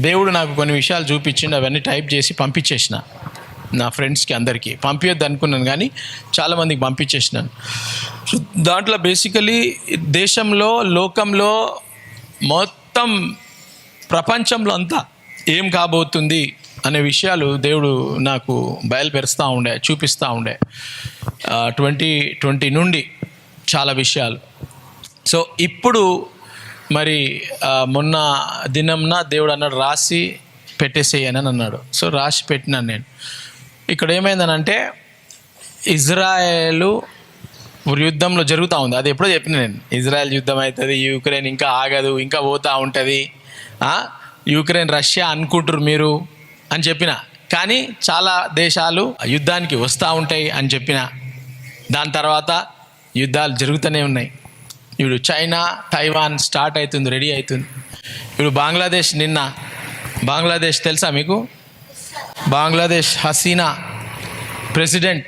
దేవుడు నాకు కొన్ని విషయాలు చూపించిండు, అవన్నీ టైప్ చేసి పంపించేసిన నా ఫ్రెండ్స్కి అందరికీ. పంపించొద్దు అనుకున్నాను కానీ చాలామందికి పంపించేసినాను. సో దాంట్లో బేసికలీ దేశంలో, లోకంలో, మొత్తం ప్రపంచంలో అంతా ఏం కాబోతుంది అనే విషయాలు దేవుడు నాకు బయలుపరుస్తూ ఉండే, చూపిస్తూ ఉండే 2020 నుండి చాలా విషయాలు. సో ఇప్పుడు మరి మొన్న దినంన దేవుడు అన్నాడు రాసి పెట్టేసేయని అన్నాడు. సో రాసి పెట్టినాను నేను. ఇక్కడ ఏమైందనంటే ఇజ్రాయేలు యుద్ధంలో జరుగుతూ ఉంది. అది ఎప్పుడో చెప్పిన నేను, ఇజ్రాయెల్ యుద్ధం అవుతుంది, యుక్రెయిన్ ఇంకా ఆగదు, ఇంకా పోతూ ఉంటుంది, యుక్రెయిన్ రష్యా అనుకుంటారు మీరు అని చెప్పిన. కానీ చాలా దేశాలు యుద్ధానికి వస్తూ ఉంటాయి అని చెప్పిన. దాని తర్వాత యుద్ధాలు జరుగుతూనే ఉన్నాయి. ఇప్పుడు చైనా, తైవాన్ స్టార్ట్ అవుతుంది, రెడీ అవుతుంది. ఇప్పుడు బంగ్లాదేశ్, నిన్న బంగ్లాదేశ్ తెలుసా మీకు? బంగ్లాదేశ్ హసీనా ప్రెసిడెంట్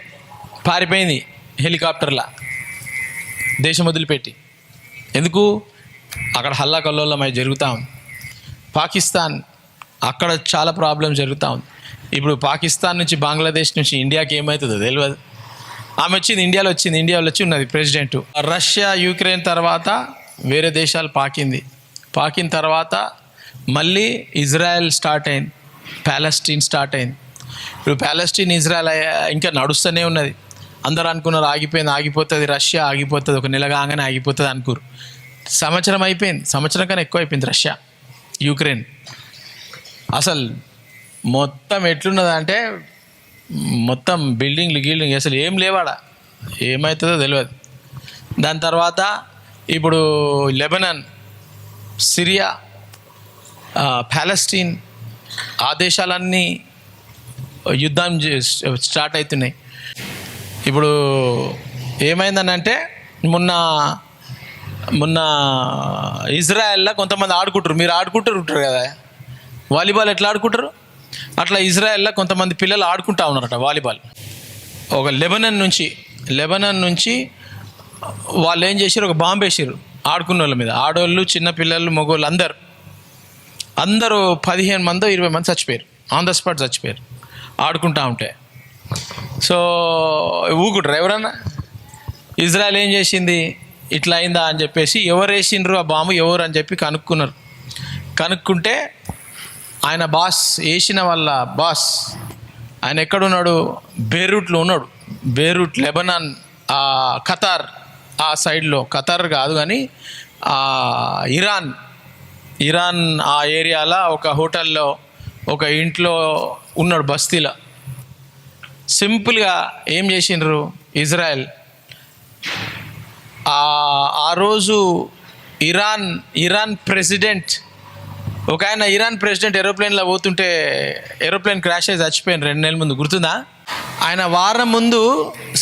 పారిపోయింది హెలికాప్టర్లా, దేశం వదిలిపెట్టి. ఎందుకు? అక్కడ హల్లా కల్లోలమై జరుగుతూ ఉంది. పాకిస్తాన్, అక్కడ చాలా ప్రాబ్లం జరుగుతూ ఉంది. ఇప్పుడు పాకిస్తాన్ నుంచి, బంగ్లాదేశ్ నుంచి ఇండియాకి ఏమవుతుందో తెలియదు. ఆమె వచ్చింది, ఇండియాలో వచ్చి ఉన్నది ప్రెసిడెంట్. రష్యా, యుక్రెయిన్ తర్వాత వేరే దేశాలు పాకిన తర్వాత మళ్ళీ ఇజ్రాయెల్ స్టార్ట్ అయింది, ప్యాలెస్టీన్ స్టార్ట్ అయింది. ఇప్పుడు ప్యాలెస్టీన్, ఇజ్రాయెల్ ఇంకా నడుస్తూనే ఉన్నది. అందరూ అనుకున్నారు ఆగిపోతుంది, రష్యా ఆగిపోతుంది, ఒక నెల కాగానే ఆగిపోతుంది అనుకోరు. సంవత్సరం అయిపోయింది, సంవత్సరం కన్నా ఎక్కువ అయిపోయింది రష్యా, యుక్రెయిన్. అసలు మొత్తం ఎట్లున్నదంటే మొత్తం బిల్డింగ్లు అసలు ఏం లేవాడ, ఏమవుతుందో తెలియదు. దాని తర్వాత ఇప్పుడు లెబనాన్, సిరియా, ప్యాలెస్టీన్, ఆ దేశాలన్నీ యుద్ధం స్టార్ట్ అవుతున్నాయి. ఇప్పుడు ఏమైందనంటే మొన్న ఇజ్రాయెల్లో కొంతమంది ఆడుకుంటారు, మీరు ఆడుకుంటారు కదా వాలీబాల్, ఎట్లా ఆడుకుంటారు అట్లా ఇజ్రాయెల్లో కొంతమంది పిల్లలు ఆడుకుంటా ఉన్నారట వాలీబాల్. ఒక లెబనాన్ నుంచి వాళ్ళు ఏం చేశారు, ఒక బాంబు వేసారు ఆడుకున్న వాళ్ళ మీద. ఆడవాళ్ళు, చిన్నపిల్లలు, మగవాళ్ళు అందరూ 15 మందో 20 మంది చచ్చిపోయారు, ఆన్ ద స్పాట్ చచ్చిపోయారు ఆడుకుంటా ఉంటే. సో ఊగుంటారు ఎవరన్నా? ఇజ్రాయెల్ ఏం చేసింది, ఇట్లా అయిందా అని చెప్పేసి ఎవరు వేసిండ్రు ఆ బాంబు ఎవరు అని చెప్పి కనుక్కుంటే ఆయన వేసిన వాళ్ళ బాస్ ఆయన ఎక్కడున్నాడు? బేరూట్లో ఉన్నాడు. బేరూట్, లెబనాన్, ఖతార్, ఆ సైడ్లో, ఖతార్ కాదు కానీ ఇరాన్ ఆ ఏరియాలో ఒక హోటల్లో, ఒక ఇంట్లో ఉన్నాడు, బస్తీలో. సింపుల్గా ఏం చేసిండ్రు ఇజ్రాయెల్, ఆ రోజు ఇరాన్ ప్రెసిడెంట్, ఒక ఆయన ఇరాన్ ప్రెసిడెంట్ ఏరోప్లేన్లో పోతుంటే ఏరోప్లేన్ క్రాష్ అయ్యి చచ్చిపోయాను 2 నెలల ముందు, గుర్తుందా? ఆయన వారం ముందు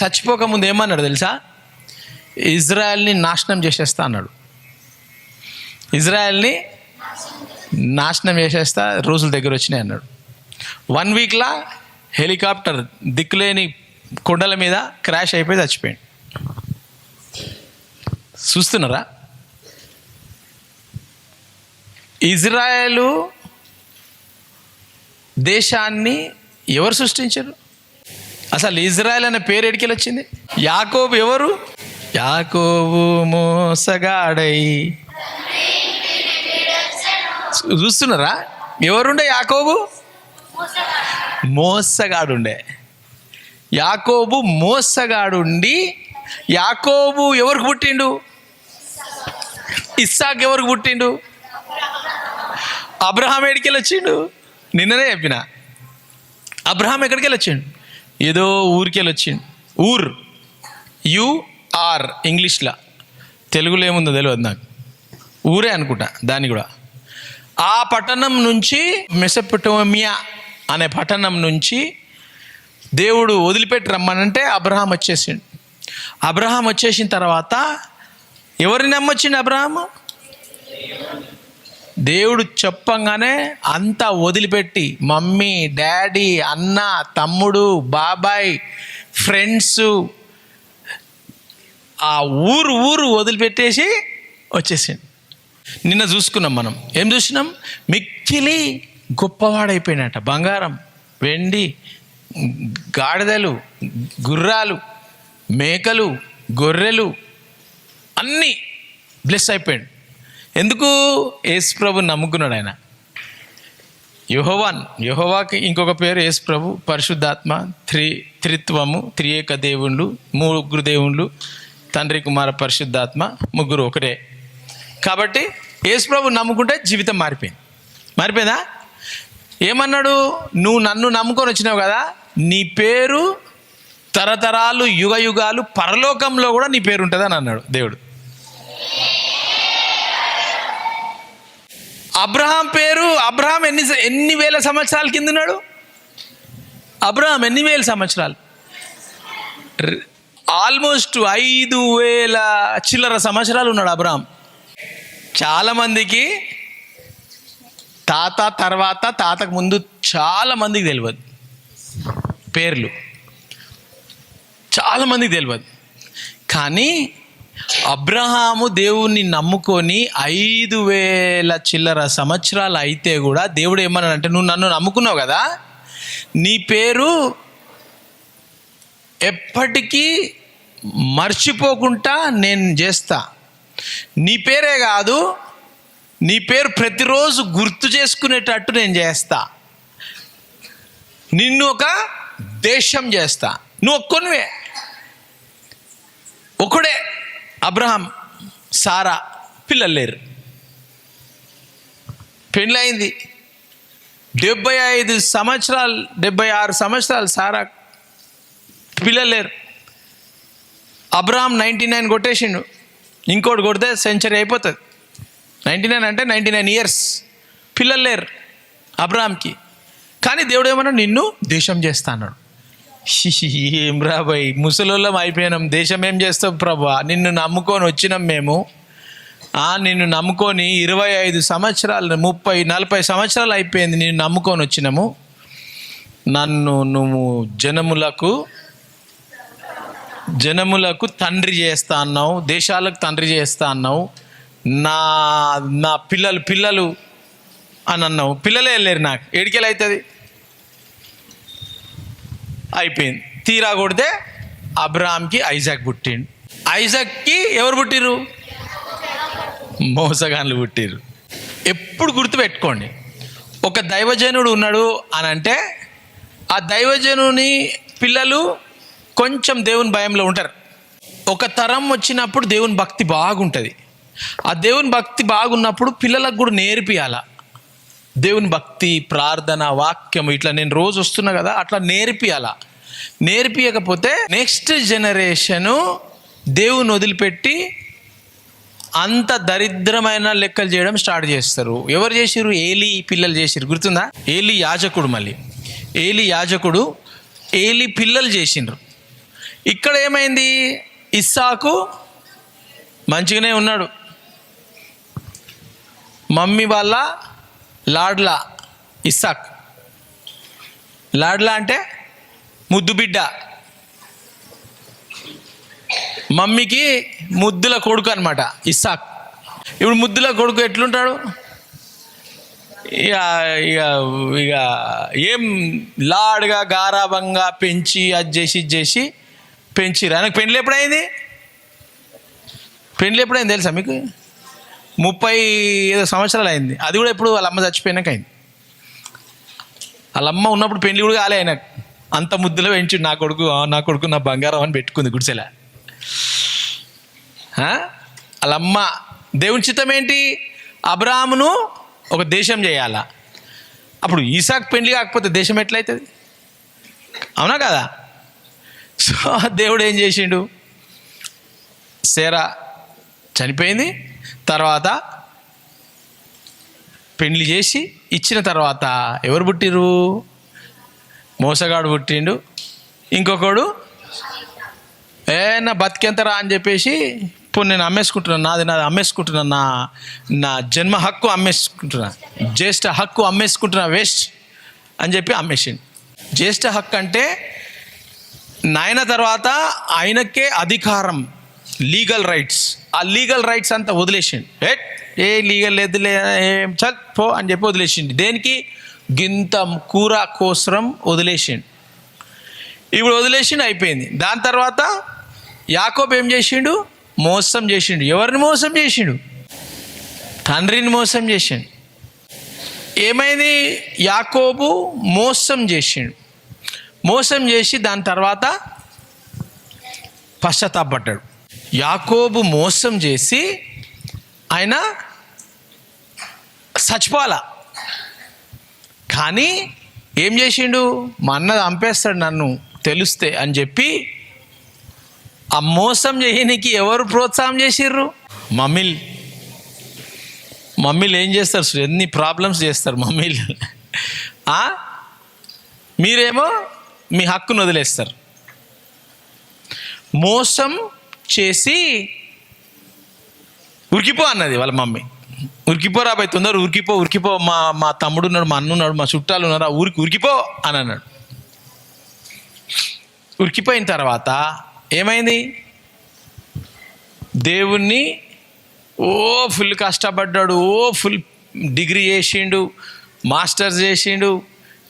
చచ్చిపోకముందు ఏమన్నాడు తెలుసా? ఇజ్రాయెల్ని నాశనం చేసేస్తా అన్నాడు. ఇజ్రాయెల్ని నాశనం చేసేస్తా, రోజుల దగ్గర వచ్చినాయి అన్నాడు. 1 వీక్లా హెలికాప్టర్ దిక్కులేని కొండల మీద క్రాష్ అయిపోయి చచ్చిపోయాడు. చూస్తున్నారా? ఇజ్రాయేలు దేశాన్ని ఎవరు సృష్టించారు? అసలు ఇజ్రాయెల్ అనే పేరు ఎడికెళ్ళి వచ్చింది? యాకోబు ఎవరు? యాకోబు మోసగాడై. చూస్తున్నారా? ఎవరుండే? యాకోబు మోసగాడుండే. యాకోబు మోసగాడుండి, యాకోబు ఎవరికి పుట్టిండు? ఇస్సాకు ఎవరికి పుట్టిండు? అబ్రహాం ఎక్కడికెళ్ళి వచ్చిండు? నిన్ననే చెప్పిన. అబ్రహాం ఎక్కడికెళ్ళి వచ్చిండు? ఏదో ఊరికెళ్ళి వచ్చిండు. UR ఇంగ్లీష్లో, తెలుగులో ఏముందో తెలియదు నాకు, ఊరే అనుకుంటా దాన్ని కూడా. ఆ పట్టణం నుంచి, మెసొపొటేమియా అనే పట్టణం నుంచి దేవుడు వదిలిపెట్టి రమ్మనంటే అబ్రహాం వచ్చేసిండు. అబ్రహాం వచ్చేసిన తర్వాత ఎవరిని నమ్మొచ్చిండు అబ్రహాము? దేవుడు చెప్పంగానే అంతా వదిలిపెట్టి, మమ్మీ, డాడీ, అన్న, తమ్ముడు, బాబాయ్, ఫ్రెండ్స్, ఆ ఊరు వదిలిపెట్టేసి వచ్చేసిండు. నిన్న చూసుకున్నాం మనం. ఏం చూసినాం? మిక్కిలి గొప్పవాడైపోయినట. బంగారం, వెండి, గాడిదలు, గుర్రాలు, మేకలు, గొర్రెలు అన్నీ బ్లెస్ అయిపోయాడు. ఎందుకు? యేసు ప్రభు నమ్ముకున్నాడు ఆయన. యెహోవాకి ఇంకొక పేరు యేసు ప్రభు. పరిశుద్ధాత్మ, త్రిత్వము, త్రియేక దేవుళ్ళు, ముగ్గురు దేవుళ్ళు, తండ్రి, కుమార, పరిశుద్ధాత్మ, ముగ్గురు ఒకటే. కాబట్టి యేసు ప్రభు నమ్ముకుంటే జీవితం మారిపోయిందా? ఏమన్నాడు? నువ్వు నన్ను నమ్ముకొని వచ్చినావు కదా, నీ పేరు తరతరాలు, యుగ యుగాలు పరలోకంలో కూడా నీ పేరు ఉంటుంది అని అన్నాడు దేవుడు. అబ్రహాం ఎన్ని వేల సంవత్సరాల కింద ఉన్నాడు? అబ్రహాం ఎన్ని వేల సంవత్సరాలు? ఆల్మోస్ట్ 5,000 చిల్లర సంవత్సరాలు ఉన్నాడు అబ్రహాం. చాలామందికి తాత తర్వాత, తాతకు ముందు చాలామందికి తెలియదు పేర్లు, చాలామందికి తెలియదు. కానీ అబ్రహాము దేవుణ్ణి నమ్ముకొని 5,000 చిల్లర సంవత్సరాలు అయితే కూడా దేవుడు ఏమన్నాడంటే, నువ్వు నన్ను నమ్ముకున్నావు కదా, నీ పేరు ఎప్పటికీ మర్చిపోకుండా నేను చేస్తా. నీ పేరే కాదు, నీ పేరు ప్రతిరోజు గుర్తు చేసుకునేటట్టు నేను చేస్తా. నిన్ను ఒక దేశం చేస్తా. నువ్వు ఒక్కనివే, ఒకడే అబ్రహాం. సారా పిల్లలు లేరు. పెళ్ళయింది 75 సంవత్సరాలు, 76 సంవత్సరాలు సారా, పిల్లలు లేరు. అబ్రహాం 99 కొట్టేసిండు. ఇంకోటి కొడితే సెంచరీ అయిపోతుంది. 99 అంటే 99 ఇయర్స్. పిల్లలు లేరు అబ్రహాంకి. కానీ దేవుడు ఏమన్నా, నిన్ను దేశం చేస్తా అన్నాడు. ఏం రాబాయ్, ముసలోళ్ళం అయిపోయినాం, దేశం ఏం చేస్తాం ప్రభా? నిన్ను నమ్ముకొని వచ్చినాం మేము. నిన్ను నమ్ముకొని 25 సంవత్సరాలు, 30, 40 సంవత్సరాలు అయిపోయింది నిన్ను నమ్ముకొని వచ్చినాము. నన్ను నువ్వు జనములకు తండ్రి చేస్తా అన్నావు, దేశాలకు తండ్రి చేస్తా అన్నావు. నా పిల్లలు అని అన్నావు. పిల్లలే లేరు నాకు, ఏడికెళ్ళి అవుతుంది? అయిపోయింది. తీరా కొడితే అబ్రహాంకి ఐజాక్ పుట్టిండు. ఐజాక్కి ఎవరు పుట్టిరు? మోసగాన్లు పుట్టిరు. ఎప్పుడు గుర్తుపెట్టుకోండి, ఒక దైవజనుడు ఉన్నాడు అని అంటే ఆ దైవజనుని పిల్లలు కొంచెం దేవుని భయంలో ఉంటారు. ఒక తరం వచ్చినప్పుడు దేవుని భక్తి బాగుంటుంది. ఆ దేవుని భక్తి బాగున్నప్పుడు పిల్లలకు కూడా నేర్పియాల. దేవుని భక్తి, ప్రార్థన, వాక్యం ఇట్లా నేను రోజు వస్తున్నా కదా, అట్లా నేర్పియాల. నేర్పియకపోతే నెక్స్ట్ జనరేషను దేవుని వదిలిపెట్టి అంత దరిద్రమైన లెక్కలు చేయడం స్టార్ట్ చేస్తారు. ఎవరు చేసిరు? ఏలీ పిల్లలు చేసిరు. గుర్తుందా? ఏలీ యాజకుడు. మళ్ళీ ఏలీ పిల్లలు చేసిండ్రు. ఇక్కడ ఏమైంది? ఇస్సాకు మంచిగానే ఉన్నాడు. మమ్మీ వాళ్ళ లాడ్లా ఇస్సాక్. లాడ్లా అంటే ముద్దు బిడ్డ. మమ్మీకి ముద్దుల కొడుకు అనమాట ఇస్సాక్. ఇప్పుడు ముద్దుల కొడుకు ఎట్లుంటాడు? ఇక ఏం లాడ్గా గారాబంగా పెంచి అది చేసి పెంచిరు. ఆయనకు పెళ్ళి ఎప్పుడైంది తెలుసా మీకు? 30 సంవత్సరాలు అయింది. అది కూడా ఎప్పుడు వాళ్ళ అమ్మ చచ్చిపోయినాక అయింది. వాళ్ళ అమ్మ ఉన్నప్పుడు పెళ్ళి కూడా కాలే ఆయనకు. అంత ముద్దులో పెంచి నా కొడుకు నా బంగారం అని పెట్టుకుంది గుడిసెలా. వాళ్ళ అమ్మ. దేవుని చిత్తం ఏంటి? అబ్రాహామును ఒక దేశం చేయాలా. అప్పుడు ఈసాకు పెళ్ళి కాకపోతే దేశం ఎట్లయితుంది? అవునా కదా? సో దేవుడు ఏం చేసిండు? సేరా చనిపోయింది. తర్వాత పెళ్లి చేసి ఇచ్చిన తర్వాత ఎవరు పుట్టిరు? మోసగాడు పుట్టిండు. ఇంకొకడు నా బతికెంతరా అని చెప్పేసి ఇప్పుడు నేను అమ్మేసుకుంటున్నాను, నాది అమ్మేసుకుంటున్నాను, నా జన్మ హక్కు అమ్మేసుకుంటున్నా, జ్యేష్ఠ హక్కు అమ్మేసుకుంటున్నా, వేస్ట్ అని చెప్పి అమ్మేసిండు. జ్యేష్ఠ హక్కు అంటే నాయన తర్వాత ఆయనకే అధికారం, లీగల్ రైట్స్. ఆ లీగల్ రైట్స్ అంతా వదిలేసిండు. ఏ లీగల్ లేదు ఏం చల్ పో అని చెప్పి వదిలేసిండు. దేనికి? గింత కూర కోసరం వదిలేసిండు. ఇప్పుడు వదిలేసిండు, అయిపోయింది. దాని తర్వాత యాకోబు ఏం చేసిండు? మోసం చేసిండు. ఎవరిని మోసం చేసిండు? తండ్రిని మోసం చేసిండు. ఏమైంది? యాకోబు మోసం చేసిండు. మోసం చేసి దాని తర్వాత పశ్చాత్తాపడ్డాడు. యాకోబు మోసం చేసి ఆయన చచ్చిపోవాలా, కానీ ఏం చేసిండు? మా అన్న చంపేస్తాడు నన్ను తెలిస్తే అని చెప్పి ఆ మోసం చేయడానికి ఎవరు ప్రోత్సాహం చేసిర్రు? మమ్మీలు ఏం చేస్తారు? ఎన్ని ప్రాబ్లమ్స్ చేస్తారు మమ్మీలు. మీరేమో మీ హక్కును వదిలేస్తారు. మోసం చేసి ఉరికిపో అన్నది వాళ్ళ మమ్మీ. ఉరికిపో రాబోయే తొందర ఉరికిపో, మా తమ్ముడు ఉన్నాడు, మా అన్న ఉన్నాడు, మా చుట్టాలు ఉన్నారు, ఆ ఊరికి ఉరికిపో అని అన్నాడు. ఉరికిపోయిన తర్వాత ఏమైంది? దేవుణ్ణి ఫుల్ కష్టపడ్డాడు, ఫుల్ డిగ్రీ చేసిండు, మాస్టర్స్ చేసిండు,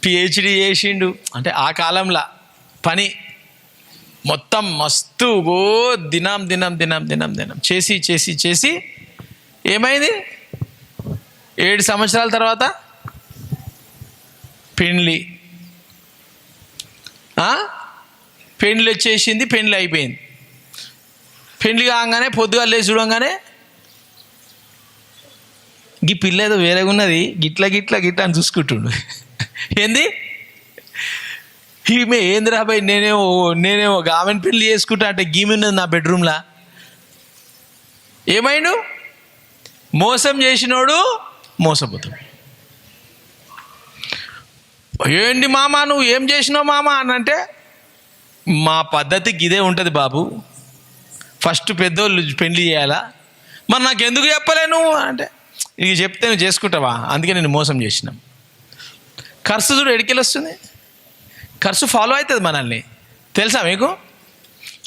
పిహెచ్డి చేసిండు. అంటే ఆ కాలంలో పని మొత్తం మస్తు దినం చేసి ఏమైంది? 7 సంవత్సరాల తర్వాత పెళ్ళి వచ్చేసింది. పెళ్ళి అయిపోయింది. పెళ్ళి కాగానే పొద్దుగా లేచి చూడంగానే ఈ పిల్ల ఏదో వేరేగా ఉన్నది, గిట్ల అని చూసుకుంటుండు. ఏంది ఈమె? ఏంది రాబాయి, నేనేమో ఆమెను పెళ్ళి చేసుకుంటా అంటే గీమె ఉన్నది నా బెడ్రూమ్లా. ఏమైండు? మోసం చేసినోడు మోసపోతాడు. ఏంటి మామ నువ్వు ఏం చేసినావు మామ అని అంటే, మా పద్ధతికి ఇదే ఉంటుంది బాబు, ఫస్ట్ పెద్దోళ్ళు పెళ్ళి చేయాలా, మరి నాకు ఎందుకు చెప్పలేను అంటే, ఇక చెప్తే నువ్వు చేసుకుంటావా, అందుకే నేను మోసం చేసినాం. ఖర్చు చూడు ఎడికెళ్ళి వస్తుంది. ఖర్చు ఫాలో అవుతుంది మనల్ని, తెలుసా మీకు?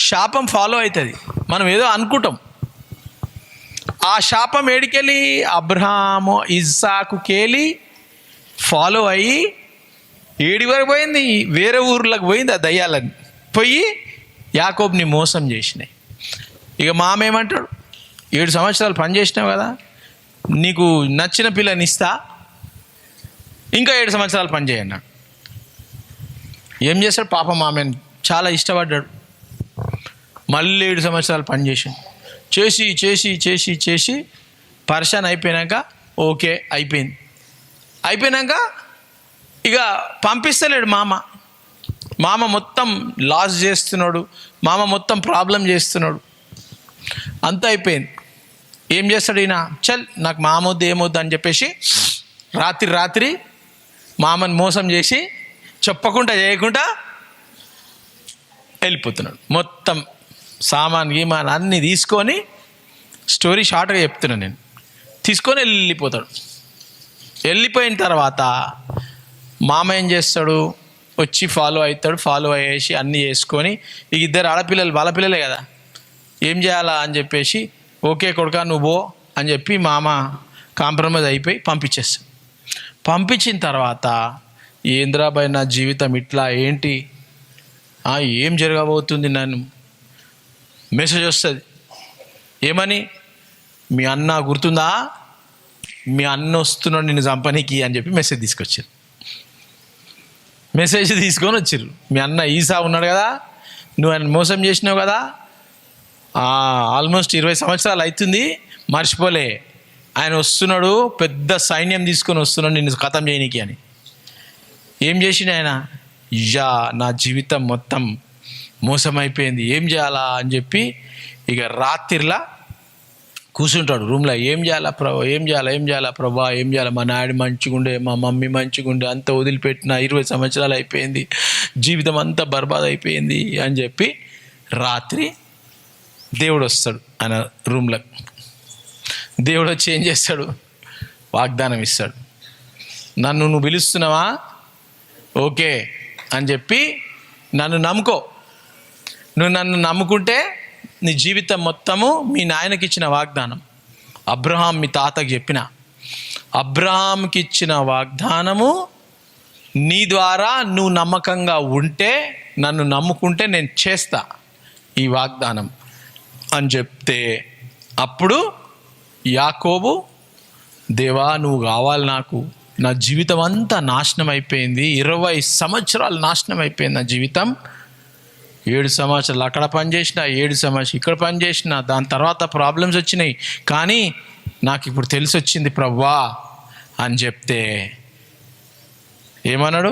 శాపం ఫాలో అవుతుంది. మనం ఏదో అనుకుంటాం, ఆ శాపం ఏడికెళ్ళి అబ్రహాము ఇస్సాకుకెళ్ళి ఫాలో అయ్యి ఏడి వరకు పోయింది? వేరే ఊర్లకు పోయింది. ఆ దయ్యాలని పోయి యాకోబుని మోసం చేసినాయి. ఇక మామ ఏమంటాడు? 7 సంవత్సరాలు పని చేసినావు కదా, నీకు నచ్చిన పిల్లని ఇస్తా, ఇంకా 7 సంవత్సరాలు పని చేయన్నాడు. ఏం చేస్తాడు పాపం? మామని చాలా ఇష్టపడ్డాడు. మళ్ళీ 7 సంవత్సరాలు పని చేసాడు. చేసి పరేషాన్ అయిపోయినాక ఓకే అయిపోయినాక ఇక పంపిస్తలేడు మామ మొత్తం లాస్ చేస్తున్నాడు, మామ మొత్తం ప్రాబ్లం చేస్తున్నాడు. అంతా అయిపోయింది. ఏం చేస్తాడు ఈయన? చల్ నాకు మామొద్దు ఏమొద్దు అని చెప్పేసి రాత్రి మామని మోసం చేసి చెప్పకుండా చేయకుండా వెళ్ళిపోతున్నాడు. మొత్తం సామాన్ గీమాన్ అన్నీ తీసుకొని, స్టోరీ షార్ట్గా చెప్తున్నాను నేను, తీసుకొని వెళ్ళిపోతాడు. వెళ్ళిపోయిన తర్వాత మామ ఏం చేస్తాడు? వచ్చి ఫాలో అవుతాడు. ఫాలో అయ్యేసి అన్నీ చేసుకొని, ఇక 2 ఆడపిల్లలు వాళ్ళ పిల్లలే కదా, ఏం చేయాలా అని చెప్పేసి, ఓకే కొడుకా నువ్వు పో అని చెప్పి మామ కాంప్రమైజ్ అయిపోయి పంపించేస్తాడు. పంపించిన తర్వాత ఏంద్రాబాయ్ నా జీవితం ఇట్లా ఏంటి, ఏం జరగబోతుంది, నన్ను మెసేజ్ వస్తుంది. ఏమని? మీ అన్న గుర్తుందా, మీ అన్న వస్తున్నాడు నిన్ను చంపనీకి అని చెప్పి మెసేజ్ తీసుకొచ్చారు. మెసేజ్ తీసుకొని వచ్చారు. మీ అన్న ఈసా ఉన్నాడు కదా, నువ్వు ఆయన మోసం చేసినావు కదా, ఆల్మోస్ట్ 20 సంవత్సరాలు అవుతుంది, మర్చిపోలే, ఆయన వస్తున్నాడు, పెద్ద సైన్యం తీసుకొని వస్తున్నాడు నిన్ను ఖతం చేయనీకి అని. ఏం చేసిండు ఆయన? నా జీవితం మొత్తం మోసమైపోయింది, ఏం చేయాలా అని చెప్పి ఇక రాత్రిలా కూర్చుంటాడు రూమ్లో. ఏం చేయాలా ప్రభా, ఏం చేయాలా ప్రభా, ఏం చేయాలా, మా డాడీ మంచిగుండే, మా మమ్మీ మంచిగుండే, అంతా వదిలిపెట్టిన 20 సంవత్సరాలు అయిపోయింది, జీవితం అంతా బర్బాద్ అయిపోయింది అని చెప్పి రాత్రి దేవుడు వస్తాడు ఆయన రూమ్లో. దేవుడు వచ్చి ఏం చేస్తాడు? వాగ్దానం ఇస్తాడు. నన్ను నువ్వు పిలుస్తున్నావా, ఓకే అని చెప్పి నన్ను నమ్ముకో, నువ్వు నన్ను నమ్ముకుంటే నీ జీవితం మొత్తము మీ నాయనకి ఇచ్చిన వాగ్దానం, అబ్రహాం మీ తాతకు చెప్పిన, అబ్రహాంకి ఇచ్చిన వాగ్దానము నీ ద్వారా నువ్వు నమ్మకంగా ఉంటే, నన్ను నమ్ముకుంటే నేను చేస్తా ఈ వాగ్దానం అని చెప్తే, అప్పుడు యాకోబు, దేవా నువ్వు కావాలి నాకు, నా జీవితం అంతా నాశనం అయిపోయింది, 20 సంవత్సరాలు నాశనం అయిపోయింది నా జీవితం, 7 సంవత్సరాలు అక్కడ పనిచేసిన, 7 సంవత్సరాలు ఇక్కడ పనిచేసిన, దాని తర్వాత ప్రాబ్లమ్స్ వచ్చినాయి, కానీ నాకు ఇప్పుడు తెలిసి వచ్చింది ప్రభువా అని చెప్తే ఏమన్నాడు?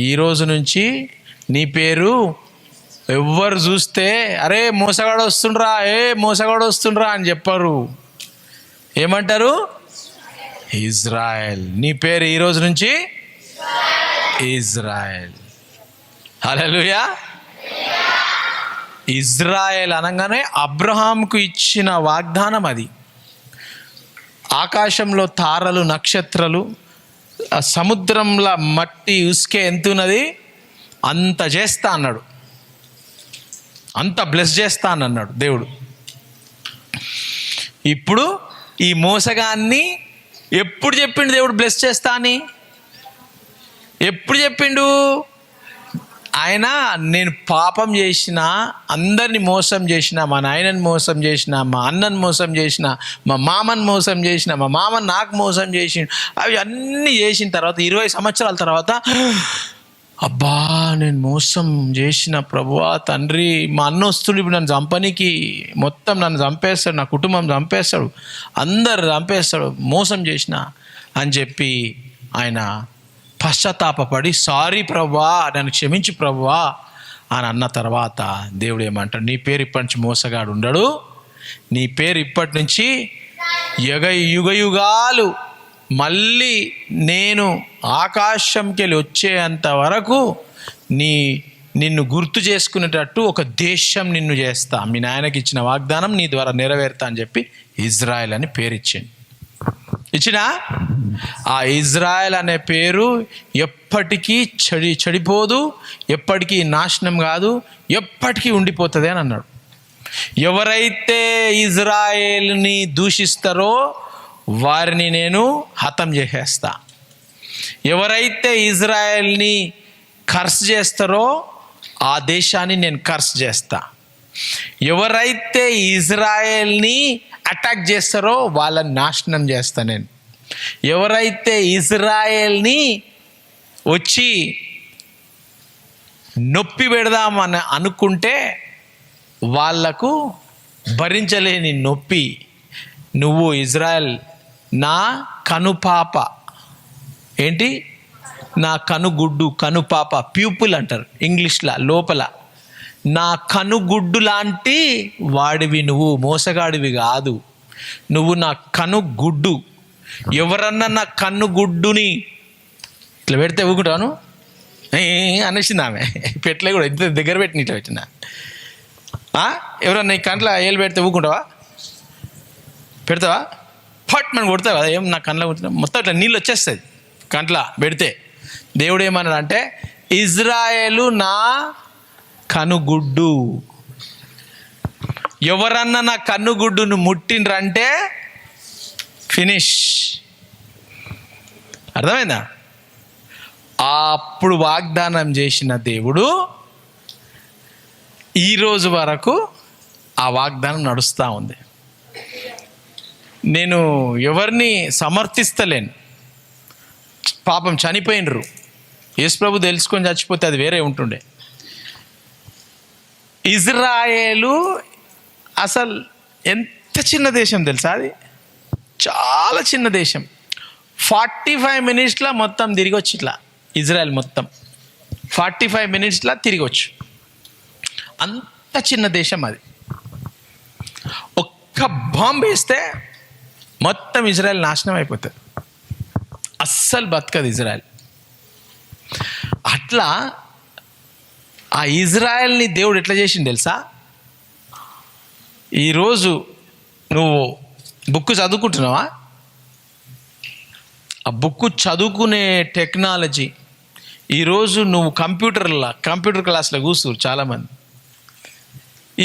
ఈ రోజు నుంచి నీ పేరు ఎవ్వరు చూస్తే అరే మోసగాడు వస్తుండ్రా అని చెప్పరు. ఏమంటారు? ఇజ్రాయెల్. నీ పేరు ఈ రోజు నుంచి ఇజ్రాయెల్. హల్లెలూయా. ఇజ్రాయెల్ అనగానే అబ్రహాంకు ఇచ్చిన వాగ్దానం అది. ఆకాశంలో తారలు, నక్షత్రాలు, సముద్రంలో మట్టి ఉసుకే ఎంత ఉన్నది అంత చేస్తా అన్నాడు, అంత బ్లెస్ చేస్తాను అన్నాడు దేవుడు. ఇప్పుడు ఈ మోసగాన్ని ఎప్పుడు చెప్పిండు దేవుడు బ్లెస్ చేస్తా అని? ఎప్పుడు చెప్పిండు? ఆయన నేను పాపం చేసిన, అందరిని మోసం చేసిన, మా నాయనని మోసం చేసిన, మా అన్నని మోసం చేసిన, మా మామని మోసం చేసిన, మా మామ నాకు మోసం చేసి, అవి అన్నీ చేసిన తర్వాత 20 సంవత్సరాల తర్వాత అబ్బా నేను మోసం చేసిన ప్రభువా తండ్రి, మా అన్న వస్తుడు ఇప్పుడు నన్ను చంపనీకి, మొత్తం నన్ను చంపేస్తాడు, నా కుటుంబం చంపేస్తాడు, అందరు చంపేస్తాడు, మోసం చేసిన అని చెప్పి ఆయన పశ్చాత్తాపడి సారీ ప్రభువా నన్ను క్షమించి ప్రభువా అని అన్న తర్వాత దేవుడు ఏమంటాడు? నీ పేరు ఇప్పటి నుంచి మోసగాడు ఉండడు, నీ పేరు ఇప్పటి నుంచి యుగయుగాలు మళ్ళీ నేను ఆకాశంకి వెళ్ళి వచ్చేంత వరకు నిన్ను గుర్తు చేసుకునేటట్టు ఒక దేశం నిన్ను చేస్తా, మీ నాయనకి ఇచ్చిన వాగ్దానం నీ ద్వారా నెరవేరుతా అని చెప్పి ఇజ్రాయెల్ అని పేరు ఇచ్చిన ఆ ఇజ్రాయెల్ అనే పేరు ఎప్పటికీ చెడిపోదు, ఎప్పటికీ నాశనం కాదు, ఎప్పటికీ ఉండిపోతుంది అని అన్నాడు. ఎవరైతే ఇజ్రాయేల్ని దూషిస్తారో వారిని నేను హతం చేసేస్తా, ఎవరైతే ఇజ్రాయెల్ని కర్స్ చేస్తారో ఆ దేశాన్ని నేను కర్స్ చేస్తా, ఎవరైతే ఇజ్రాయెల్ని అటాక్ చేస్తారో వాళ్ళని నాశనం చేస్తా నేను, ఎవరైతే ఇజ్రాయెల్ని వచ్చి నొప్పి పెడదామని అనుకుంటే వాళ్లకు భరించలేని నొప్పి, నువ్వు ఇజ్రాయెల్ నా కనుపాప, ఏంటి నా కనుగుడ్డు, కనుపాప, ప్యూపుల్ అంటారు ఇంగ్లీష్లో, లోపల నా కనుగుడ్డు లాంటి వాడివి నువ్వు, మోసగాడివి కాదు, నువ్వు నా కనుగుడ్డు. ఎవరన్నా నా కన్నుగుడ్డుని ఇట్లా పెడితే ఊకుంటాను అనేసింది ఆమె, పెట్టలే కూడా ఇంత దగ్గర పెట్టిన ఇట్లా పెట్టిన. ఎవరన్నా నీ కంట్లో ఏళ్ళు పెడితే ఊకుంటావా? పెడతావా? ఫట్ మనం కొడతావు కదా, ఏం నా కళ్ళలో కొట్టినా మొత్తం ఇట్లా నీళ్ళు వచ్చేస్తుంది కంట్లో పెడితే. దేవుడు ఏమన్నాడు అంటే ఇజ్రాయేలు నా కనుగుడ్డు, ఎవరన్నా నా కన్నుగుడ్డును ముట్టిండ్రంటే ఫినిష్. అర్థమైందా? అప్పుడు వాగ్దానం చేసిన దేవుడు ఈరోజు వరకు ఆ వాగ్దానం నడుస్తూ ఉంది. నేను ఎవరిని సమర్థిస్తలేను, పాపం చనిపోయినరు, యేసుప్రభు తెలుసుకొని చచ్చిపోతే అది వేరే ఉంటుండే. ఇజ్రాయేలు అసలు ఎంత చిన్న దేశం తెలుసా? అది చాలా చిన్న దేశం. 45 మినిట్స్లో మొత్తం తిరిగొచ్చు. ఇట్లా ఇజ్రాయెల్ మొత్తం 45 మినిట్స్లో తిరిగొచ్చు. అంత చిన్న దేశం అది. ఒక్క బాంబు వేస్తే మొత్తం ఇజ్రాయెల్ నాశనం అయిపోతుంది, అస్సలు బతకదు ఇజ్రాయెల్. అట్లా ఆ ఇజ్రాయెల్ని దేవుడు ఎట్లా చేసిండు తెలుసా? ఈరోజు నువ్వు బుక్ చదువుకుంటున్నావా? ఆ బుక్ చదువుకునే టెక్నాలజీ ఈరోజు నువ్వు కంప్యూటర్ క్లాస్లో కూర్చురు చాలామంది.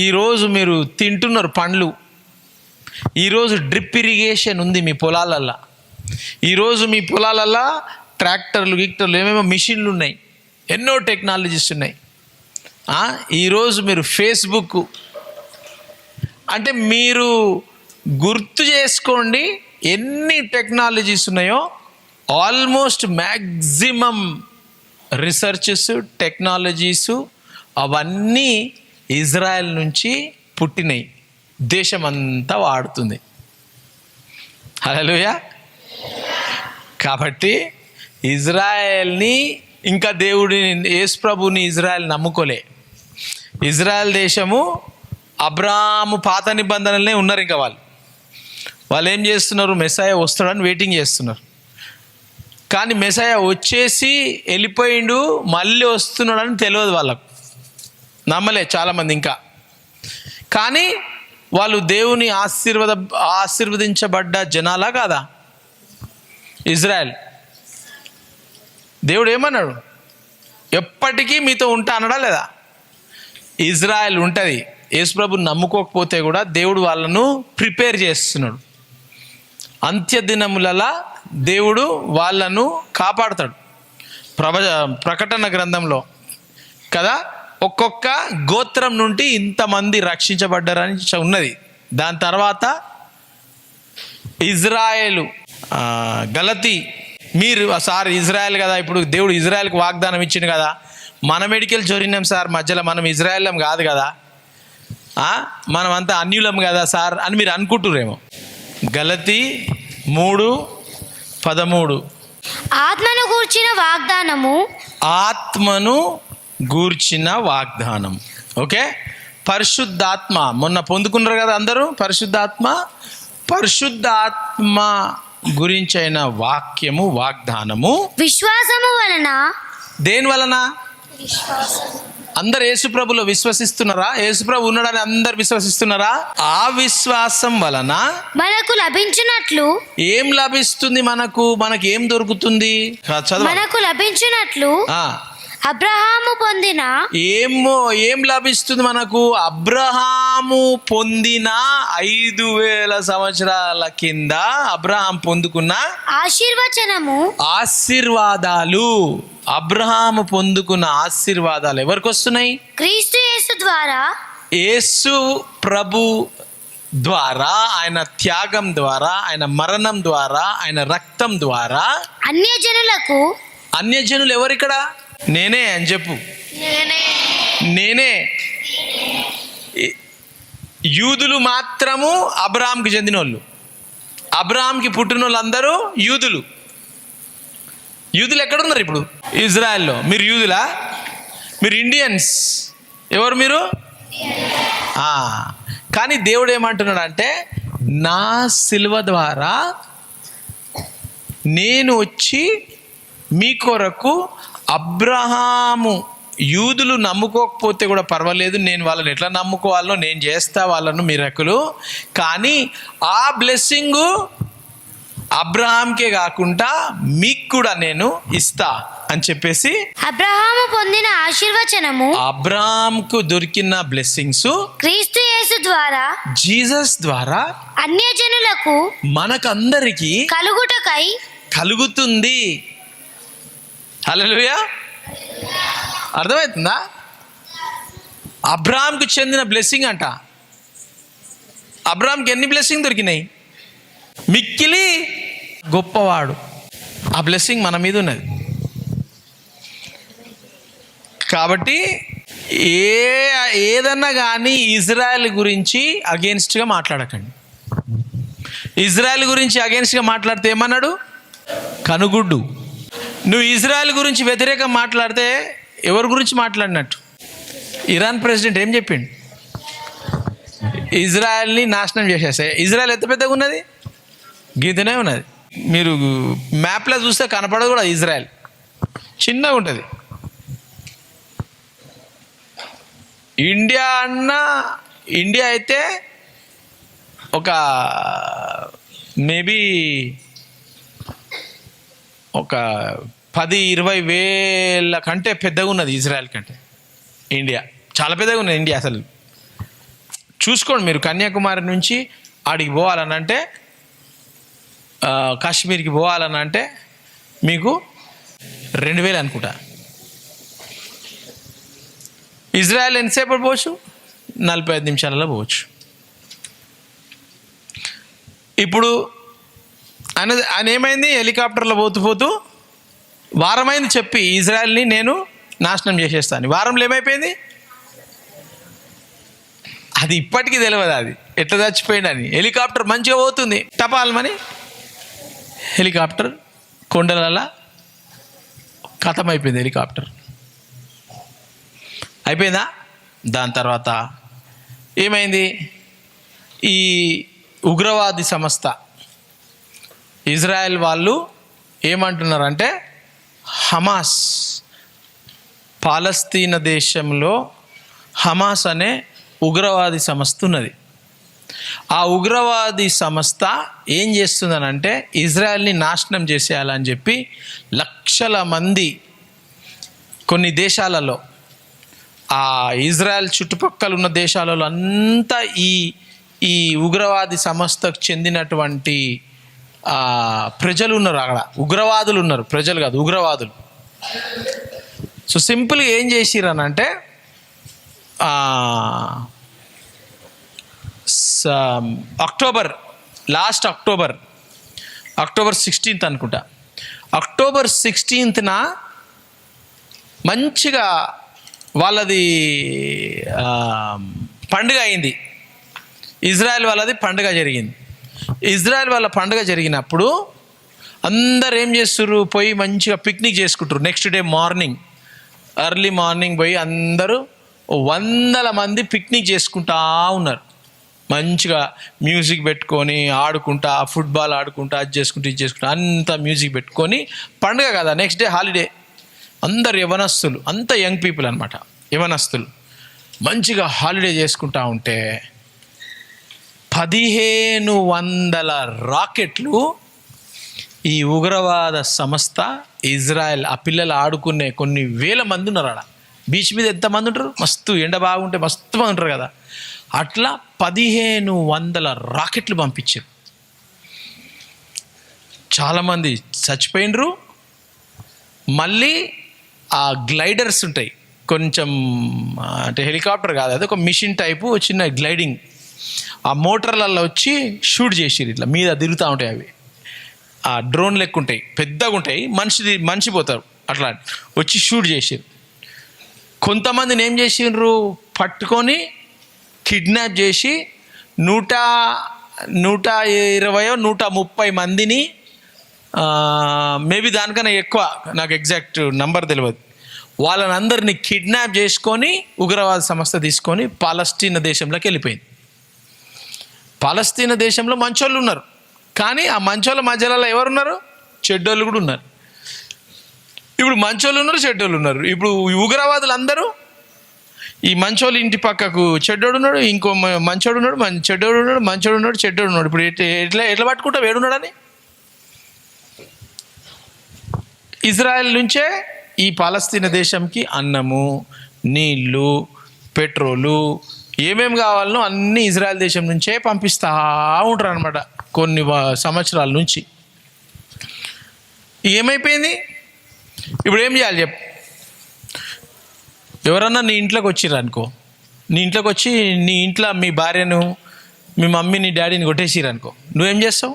ఈరోజు మీరు తింటున్నారు పండ్లు, ఈరోజు డ్రిప్ ఇరిగేషన్ ఉంది మీ పొలాలల్లో, ఈరోజు మీ పొలాలల్లో ట్రాక్టర్లు గిక్టర్లు ఏమేమో మిషన్లు ఉన్నాయి, ఎన్నో టెక్నాలజీస్ ఉన్నాయి. ఈరోజు మీరు ఫేస్బుక్, అంటే మీరు గుర్తు చేసుకోండి ఎన్ని టెక్నాలజీస్ ఉన్నాయో. ఆల్మోస్ట్ మ్యాక్సిమం రీసెర్చెస్, టెక్నాలజీస్ అవన్నీ ఇజ్రాయెల్ నుంచి పుట్టినాయి, దేశమంతా వాడుతుంది. హల్లెలూయా. కాబట్టి ఇజ్రాయెల్ని ఇంకా దేవుడిని, యేసు ప్రభుని ఇజ్రాయెల్ నమ్ముకోలే. ఇజ్రాయెల్ దేశము అబ్రాహాము పాత నిబంధనలనే ఉన్నారు. ఇంకా వాళ్ళు ఏం చేస్తున్నారు? మెస్సయా వస్తాడని వెయిటింగ్ చేస్తున్నారు. కానీ మెస్సయా వచ్చేసి వెళ్ళిపోయిండు, మళ్ళీ వస్తున్నాడని తెలియదు వాళ్ళకు, నమ్మలే చాలామంది ఇంకా. కానీ వాళ్ళు దేవుని ఆశీర్వదించబడ్డ జనాలా కాదా? ఇజ్రాయెల్ దేవుడు ఏమన్నాడు? ఎప్పటికీ మీతో ఉంటా అన్నాడా లేదా? ఇజ్రాయెల్ ఉంటుంది. యేసుప్రభుని నమ్ముకోకపోతే కూడా దేవుడు వాళ్ళను ప్రిపేర్ చేస్తున్నాడు. అంత్యదినములలో దేవుడు వాళ్ళను కాపాడుతాడు. ప్రకటన గ్రంథంలో కదా, ఒక్కొక్క గోత్రం నుండి ఇంతమంది రక్షించబడ్డారని ఉన్నది. దాని తర్వాత ఇజ్రాయేలు, గలతీ, మీరు సార్ ఇజ్రాయెల్ కదా, ఇప్పుడు దేవుడు ఇజ్రాయెల్కి వాగ్దానం ఇచ్చింది కదా, మన మెడికల్ జోరినాం సార్, మధ్యలో మనం ఇజ్రాయెల్లం కాదు కదా, మనం అంతా అన్యులం కదా సార్ అని మీరు అనుకుంటురేమో. గలతీ 3:13 ఆత్మను గూర్చిన వాగ్దానము, ఆత్మను గూర్చిన వాగ్దానం. ఓకే, పరిశుద్ధాత్మ మొన్న పొందుకున్నారు కదా అందరూ. పరిశుద్ధాత్మ గురించైన వాక్యము, వాగ్దానము విశ్వాసము వలన. దేని వలన? అందరు యేసుప్రభులో విశ్వసిస్తున్నారా? యేసుప్రభు ఉన్నాడని అందరు విశ్వసిస్తున్నారా? ఆ విశ్వాసం వలన మనకు లభించినట్లు. ఏం లభిస్తుంది? మనకు ఏం దొరుకుతుంది? మనకు లభించినట్లు అబ్రహాము పొందిన. ఏం లభిస్తుంది మనకు? అబ్రహాము పొందిన 5000 సంవత్సరాల కింద అబ్రహాం పొందుకున్న ఆశీర్వాదాలు. అబ్రహాము పొందుకున్న ఆశీర్వాదాలు ఎవరికి వస్తున్నాయి? క్రీస్తు యేసు ద్వారా, యేసు ప్రభు ద్వారా, ఆయన త్యాగం ద్వారా, ఆయన మరణం ద్వారా, ఆయన రక్తం ద్వారా అన్యజనులు ఎవరిక్కడ? నేనే అని చెప్పు. నేనే. యూదులు మాత్రము అబ్రహాంకి చెందిన వాళ్ళు. అబ్రహాంకి పుట్టిన వాళ్ళు అందరూ యూదులు. యూదులు ఎక్కడున్నారు ఇప్పుడు? ఇజ్రాయెల్లో. మీరు యూదులా? మీరు ఇండియన్స్. ఎవరు మీరు? కానీ దేవుడు ఏమంటున్నాడు అంటే, నా సిలువ ద్వారా నేను వచ్చి మీ కొరకు, అబ్రహాము యూదులు నమ్ముకోకపోతే కూడా పర్వాలేదు, నేను వాళ్ళని ఎట్లా నమ్ముకోవాలో నేను చేస్తా వాళ్ళను మిరకులు, కానీ ఆ బ్లెస్సింగు అబ్రహాంకే కాకుండా మీకు కూడా నేను ఇస్తా అని చెప్పేసి అబ్రహాము పొందిన ఆశీర్వచనము, అబ్రహాంకు దొరికిన బ్లెస్సింగ్స్ క్రీస్తు యేసు ద్వారా, జీసస్ ద్వారా అన్యజనులకు, మనకందరికీ కలుగుటకై కలుగుతుంది. హల్లెలూయా. అర్థమవుతుందా? అబ్రహాంకు చెందిన బ్లెస్సింగ్ అంట. అబ్రహాంకి ఎన్ని బ్లెస్సింగ్ దొరికినాయి? మిక్కిలి గొప్పవాడు. ఆ బ్లెస్సింగ్ మన మీద ఉన్నది. కాబట్టి ఏదన్నా కానీ ఇజ్రాయెల్ గురించి అగేన్స్ట్గా మాట్లాడకండి. ఇజ్రాయెల్ గురించి అగేన్స్ట్గా మాట్లాడితే ఏమన్నాడు? కనుగుడ్డు. నువ్వు ఇజ్రాయెల్ గురించి వ్యతిరేకం మాట్లాడితే ఎవరి గురించి మాట్లాడినట్టు? ఇరాన్ ప్రెసిడెంట్ ఏం చెప్పిండు? ఇజ్రాయెల్ని నాశనం చేసేస్తే. ఇజ్రాయెల్ ఎంత పెద్దగా ఉన్నది? గీతనే ఉన్నది. మీరు మ్యాప్లో చూస్తే కనపడదు కూడా. ఇజ్రాయెల్ చిన్నగా ఉంటుంది. ఇండియా అయితే ఒక మేబీ ఒక 10-20 వేల కంటే పెద్దగా ఉన్నది ఇజ్రాయెల్ కంటే. ఇండియా చాలా పెద్దగా ఉన్నది. ఇండియా అసలు చూసుకోండి మీరు, కన్యాకుమారి నుంచి ఆడికి పోవాలని అంటే, కాశ్మీర్కి పోవాలని అంటే మీకు 2000 అనుకుంటా. ఇజ్రాయెల్ ఎంతసేపు పోవచ్చు? 45 నిమిషాలలో పోవచ్చు. ఇప్పుడు ఆయన ఏమైంది, హెలికాప్టర్లో పోతూ వారమైంది చెప్పి ఇజ్రాయెల్ని నేను నాశనం చేసేస్తాను. వారంలో ఏమైపోయింది? అది ఇప్పటికీ తెలియదు అది ఎట్లా చచ్చిపోయిందని. హెలికాప్టర్ మంచిగా పోతుంది, టపాలమని హెలికాప్టర్ కొండలలో ఖతం అయిపోయింది. హెలికాప్టర్ అయిపోయిందా? దాని తర్వాత ఏమైంది? ఈ ఉగ్రవాది సంస్థ ఇజ్రాయెల్ వాళ్ళు ఏమంటున్నారంటే, హమాస్, పాలస్తీనా దేశంలో హమాస్ అనే ఉగ్రవాది సంస్థ ఉన్నది. ఆ ఉగ్రవాది సంస్థ ఏం చేస్తుందనంటే ఇజ్రాయెల్ని నాశనం చేసేయాలని చెప్పి లక్షల మంది కొన్ని దేశాలలో, ఆ ఇజ్రాయెల్ చుట్టుపక్కల ఉన్న దేశాలలో అంతా ఈ ఉగ్రవాది సంస్థకు చెందినటువంటి ప్రజలు ఉన్నారు. అక్కడ ఉగ్రవాదులు ఉన్నారు, ప్రజలు కాదు ఉగ్రవాదులు. సో సింపుల్గా ఏం చేసిరనంటే, అక్టోబర్ 16th అనుకుంటా, అక్టోబర్ 16th మంచిగా వాళ్ళది పండుగ అయింది. ఇజ్రాయెల్ వాళ్ళది పండుగ జరిగింది. ఇజ్రాయెల్ వాళ్ళ పండుగ జరిగినప్పుడు అందరు ఏం చేస్తున్నారు, పోయి మంచిగా పిక్నిక్ చేసుకుంటారు. Next day morning, early morning పోయి అందరూ 100 మంది పిక్నిక్ చేసుకుంటా ఉన్నారు. మంచిగా మ్యూజిక్ పెట్టుకొని ఆడుకుంటా, ఫుట్బాల్ ఆడుకుంటా, అది చేసుకుంటూ ఇది చేసుకుంటా, అంతా మ్యూజిక్ పెట్టుకొని పండుగ కదా, నెక్స్ట్ డే హాలిడే. అందరు యవనస్తులు, అంతా యంగ్ పీపుల్ అనమాట, యవనస్తులు మంచిగా హాలిడే చేసుకుంటా ఉంటే 1500 రాకెట్లు ఈ ఉగ్రవాద సంస్థ ఇజ్రాయెల్, ఆ పిల్లలు ఆడుకునే కొన్ని వేల మంది ఉన్నారు ఆడ. బీచ్ మీద ఎంతమంది ఉంటారు? మస్తు ఎండ బాగుంటే మస్తు మంది ఉంటారు కదా. అట్లా 1500 రాకెట్లు పంపించారు. చాలామంది చచ్చిపోయినరు. మళ్ళీ ఆ గ్లైడర్స్ ఉంటాయి కొంచెం, అంటే హెలికాప్టర్ కాదు, అది ఒక మిషన్ టైపు చిన్న గ్లైడింగ్, ఆ మోటార్లలో వచ్చి షూట్ చేసిరు. ఇట్లా మీద తిరుగుతూ ఉంటాయి అవి, ఆ డ్రోన్ లెక్క ఉంటాయి, పెద్దగా ఉంటాయి, మనిషి పోతారు, అట్లా వచ్చి షూట్ చేసిరు. కొంతమందిని ఏం చేసిండ్రు, పట్టుకొని కిడ్నాప్ చేసి 120-130 మందిని, మేబీ దానికన్నా ఎక్కువ, నాకు ఎగ్జాక్ట్ నంబర్ తెలియదు, వాళ్ళని అందరినీ కిడ్నాప్ చేసుకొని ఉగ్రవాద సంస్థ తీసుకొని పాలస్తీనా దేశంలోకి వెళ్ళిపోయింది. పాలస్తీనా దేశంలో మంచోళ్ళు ఉన్నారు, కానీ ఆ మంచోళ్ళ మధ్యలో ఎవరున్నారు? చెడ్డోళ్ళు కూడా ఉన్నారు. ఇప్పుడు మంచోళ్ళు ఉన్నారు, చెడ్డోళ్ళు ఉన్నారు. ఇప్పుడు ఉగ్రవాదులు అందరూ, ఈ మంచోళ్ళు ఇంటి పక్కకు చెడ్డోడు ఉన్నాడు, ఇంకో మంచోడు ఉన్నాడు, చెడ్డోడు ఉన్నాడు, మంచోడు ఉన్నాడు, చెడ్డోడు ఉన్నాడు. ఇప్పుడు ఎట్లా పట్టుకుంటా వేడున్నాడని? ఇజ్రాయెల్ నుంచే ఈ పాలస్తీనా దేశంకి అన్నము, నీళ్ళు, పెట్రోలు, ఏమేమి కావాలనో అన్నీ ఇజ్రాయెల్ దేశం నుంచే పంపిస్తూ ఉంటారు అనమాట కొన్ని సంవత్సరాల నుంచి. ఏమైపోయింది? ఇప్పుడు ఏం చేయాలి చెప్పు? ఎవరన్నా నీ ఇంట్లోకి వచ్చిర్రు అనుకో, నీ ఇంట్లోకి వచ్చి నీ ఇంట్లో మీ భార్యను, మీ మమ్మీని, డాడీని కొట్టేసిర్రు అనుకో, నువ్వేం చేస్తావు?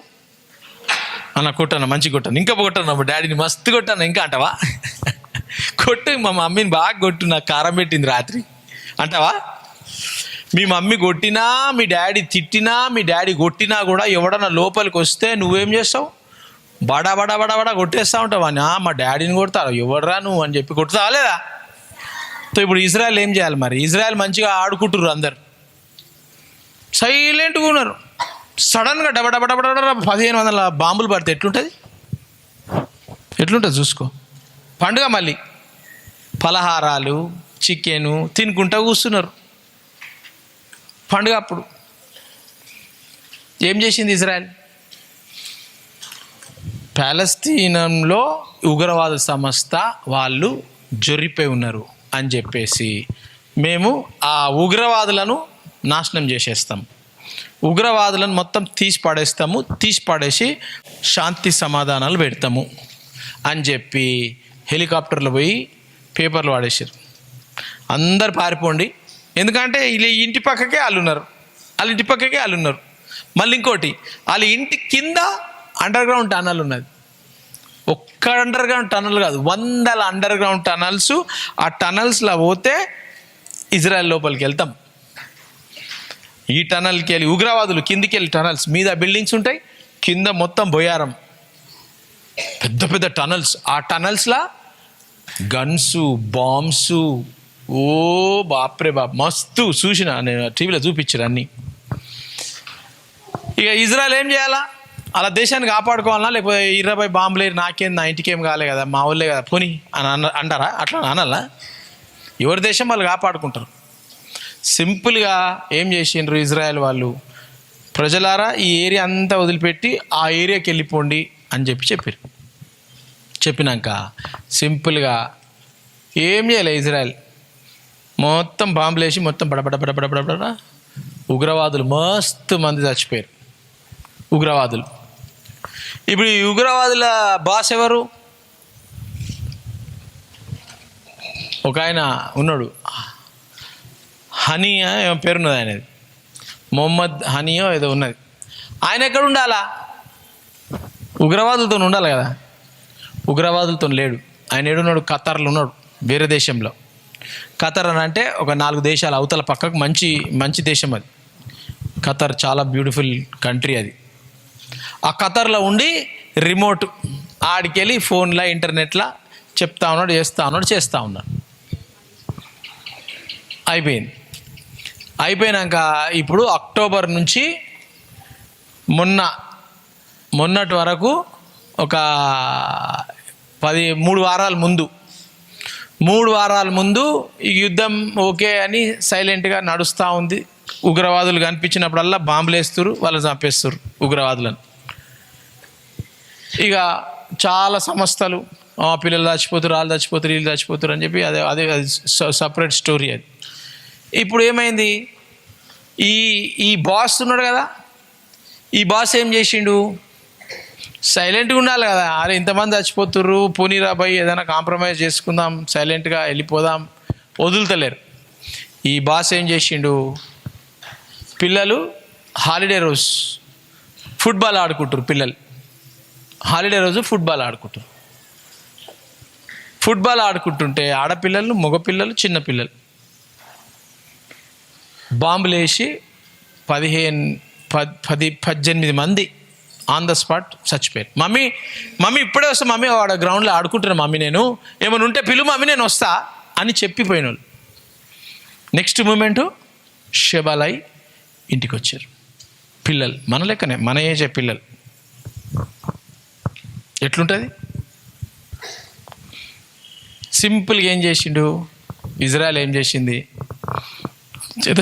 అన్న కొట్టాను, మంచి కొట్టాను, ఇంకా కొట్టాను, మా డాడీని మస్తు కొట్టాను ఇంకా అంటావా? కొట్టు, మా మమ్మీని బాగా కొట్టు, నాకు కారం పెట్టింది రాత్రి అంటావా? మీ మమ్మీ కొట్టినా, మీ డాడీ తిట్టినా, మీ డాడీ కొట్టినా కూడా ఎవడన్నా లోపలికి వస్తే నువ్వేం చేస్తావు? బడా బడా బడా బడా కొట్టేస్తూ ఉంటావు. అని మా డాడీని కొడతావు, ఎవడరా నువ్వు అని చెప్పి కొడతావా లేదా? సో ఇప్పుడు ఇజ్రాయెల్ ఏం చేయాలి మరి? ఇజ్రాయెల్ మంచిగా ఆడుకుంటుర్రు, అందరు సైలెంట్గా ఉన్నారు. సడన్గా డబడబడబడ 1500 బాంబులు పడితే ఎట్లుంటుంది చూసుకో. పండుగ మళ్ళీ పలహారాలు, చికెను తినుకుంటూ కూస్తున్నారు పండుగ. అప్పుడు ఏం చేసింది ఇజ్రాయెల్? పాలస్తీనంలో ఉగ్రవాద సంస్థ వాళ్ళు జొరిపోయి ఉన్నారు అని చెప్పేసి మేము ఆ ఉగ్రవాదులను నాశనం చేసేస్తాం, ఉగ్రవాదులను మొత్తం తీసి పడేసి శాంతి సమాధానాలు పెడతాము అని చెప్పి హెలికాప్టర్లో పోయి పేపర్లు వాడేసారు. అందరు పారిపోండి, ఎందుకంటే వీళ్ళ ఇంటి పక్కకే వాళ్ళు ఉన్నారు. మళ్ళీ ఇంకోటి, వాళ్ళ ఇంటి కింద అండర్ గ్రౌండ్ టనల్ ఉన్నది. ఒక్క అండర్ గ్రౌండ్ టనల్ కాదు, 100 అండర్ గ్రౌండ్ టనల్స్. ఆ టనల్స్లో పోతే ఇజ్రాయెల్ లోపలికి వెళ్తాం. ఈ టనల్కి వెళ్ళి ఉగ్రవాదులు కిందికి వెళ్ళి టనల్స్ మీద బిల్డింగ్స్ ఉంటాయి, కింద మొత్తం బొయారం, పెద్ద పెద్ద టనల్స్. ఆ టనల్స్లా గన్స్, బాంబ్స్, ఓ బాప్రే బాప్ మస్తు చూసిన, నేను టీవీలో చూపించారు అన్నీ. ఇక ఇజ్రాయెల్ ఏం చేయాలా? అలా దేశాన్ని కాపాడుకోవాలన్నా, లేకపోతే 20 బాంబులు నాకేం, నా ఇంటికేం కాలే కదా, మా ఊళ్ళే కదా పోనీ అని అంటారా? అట్లా అనాలా? ఎవరి దేశం వాళ్ళు కాపాడుకుంటారు. సింపుల్గా ఏం చేసిండ్రు ఇజ్రాయెల్ వాళ్ళు, ప్రజలారా ఈ ఏరియా అంతా వదిలిపెట్టి ఆ ఏరియాకి వెళ్ళిపోండి అని చెప్పారు. చెప్పినాక సింపుల్గా ఏం చేయలే ఇజ్రాయెల్, మొత్తం బాంబులు వేసి మొత్తం బడబడ ఉగ్రవాదులు మస్తు మంది చచ్చిపోయారు. ఉగ్రవాదులు. ఇప్పుడు ఈ ఉగ్రవాదుల బాస్ ఎవరు? ఒక ఆయన ఉన్నాడు, హనీయా ఏమో పేరున్నది ఆయనది, మొహమ్మద్ హనీయో ఏదో ఉన్నది. ఆయన ఎక్కడ ఉండాలా? ఉగ్రవాదులతో ఉండాలి కదా, ఉగ్రవాదులతో లేడు. ఆయన ఏడున్నాడు? ఖతర్లో ఉన్నాడు, వేరే దేశంలో. ఖతర్ అని అంటే ఒక 4 దేశాలు అవతల పక్కకు మంచి దేశం అది. ఖతర్ చాలా బ్యూటిఫుల్ కంట్రీ అది. ఆ ఖతర్లో ఉండి రిమోట్ ఆడికెళ్ళి ఫోన్లో ఇంటర్నెట్లో చేస్తూ ఉన్నాడు. అయిపోయినాక ఇప్పుడు అక్టోబర్ నుంచి మొన్నటి వరకు ఒక 3 వారాల ముందు ఈ యుద్ధం ఓకే అని సైలెంట్గా నడుస్తూ ఉంది. ఉగ్రవాదులు కనిపించినప్పుడల్లా బాంబులు వేస్తారు, వాళ్ళు చంపేస్తారు ఉగ్రవాదులను. ఇక చాలా సంస్థలు పిల్లలు చచ్చిపోతారు, వాళ్ళు చచ్చిపోతారు, వీళ్ళు చచ్చిపోతారు అని చెప్పి అదే సపరేట్ స్టోరీ అది. ఇప్పుడు ఏమైంది, ఈ బాస్ ఉన్నాడు కదా, ఈ బాస్ ఏం చేసిండు? సైలెంట్గా ఉండాలి కదా, అరే ఇంతమంది చచ్చిపోతుర్రు, పోనీరా భయ్ ఏదైనా కాంప్రమైజ్ చేసుకుందాం, సైలెంట్గా వెళ్ళిపోదాం, వదులుతలేరు. ఈ బాస్ ఏం చేసిండు? పిల్లలు హాలిడే రోజు ఫుట్బాల్ ఆడుకుంటారు. పిల్లలు హాలిడే రోజు ఫుట్బాల్ ఆడుకుంటుంటే ఆడపిల్లలు, మగపిల్లలు, చిన్నపిల్లలు బాంబులు వేసి 18 మంది ఆన్ ద స్పాట్ చచ్చిపోయారు. మమ్మీ ఇప్పుడే వస్తా మమ్మీ, వాడు గ్రౌండ్లో ఆడుకుంటున్నా మమ్మీ, నేను ఏమైనా ఉంటే పిలు మమ్మీ, నేను వస్తా అని చెప్పిపోయిన వాళ్ళు నెక్స్ట్ మూమెంటు షెబాలై ఇంటికి వచ్చారు. పిల్లలు మన లెక్కనే, మన ఏజే పిల్లలు. ఎట్లుంటుంది? సింపుల్గా ఏం చేసిండు ఇజ్రాయెల్? ఏం చేసింది?